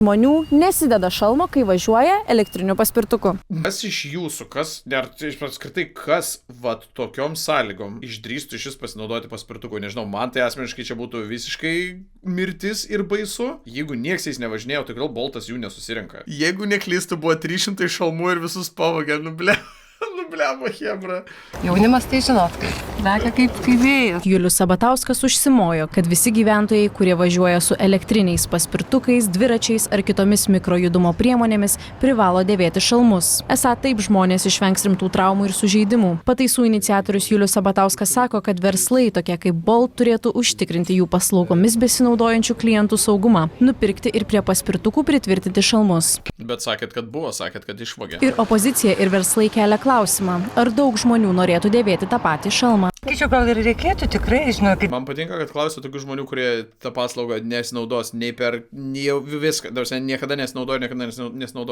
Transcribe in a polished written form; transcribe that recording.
Žmonių nesideda šalmo, kai važiuoja elektriniu paspirtuku. Kas iš jūsų, kas vat tokiom sąlygom išdrįstų šis pasinaudoti paspirtuku? Nežinau, man tai asmeniškai čia būtų visiškai mirtis ir baisu. Jeigu nieks jais nevažinėjo, tai gal Boltas jų nesusirenka. Jeigu neklystu, buvo 300 šalmų ir visus pavogė, nublemo chebra. Jaunimas tai žinot, lekia kaip vėjas. Julius Sabatauskas užsimojo, kad visi gyventojai, kurie važiuoja su elektriniais paspirtukais, dviračiais ar kitomis mikrojudumo priemonėmis, privalo dėvėti šalmus. Esą taip žmonės išvengs rimtų traumų ir sužeidimų. Pataisų iniciatorius Julius Sabatauskas sako, kad verslai tokie kaip Bolt turėtų užtikrinti jų paslaugomis besinaudojančių klientų saugumą, nupirkti ir prie paspirtukų pritvirtinti šalmus. Bet sakėt, kad išvogė. Ir opozicija ir verslai kelia klausimą, ar daug žmonių norėtų dėvėti tą patį šalmą. Skaičiau, gal ir reikėtų tikrai, žinokit. Man patinka, kad klausia tokių žmonių, kurie tą paslaugą nesinaudos nei viską, niekada nesinaudoja, niekada nesinaudos.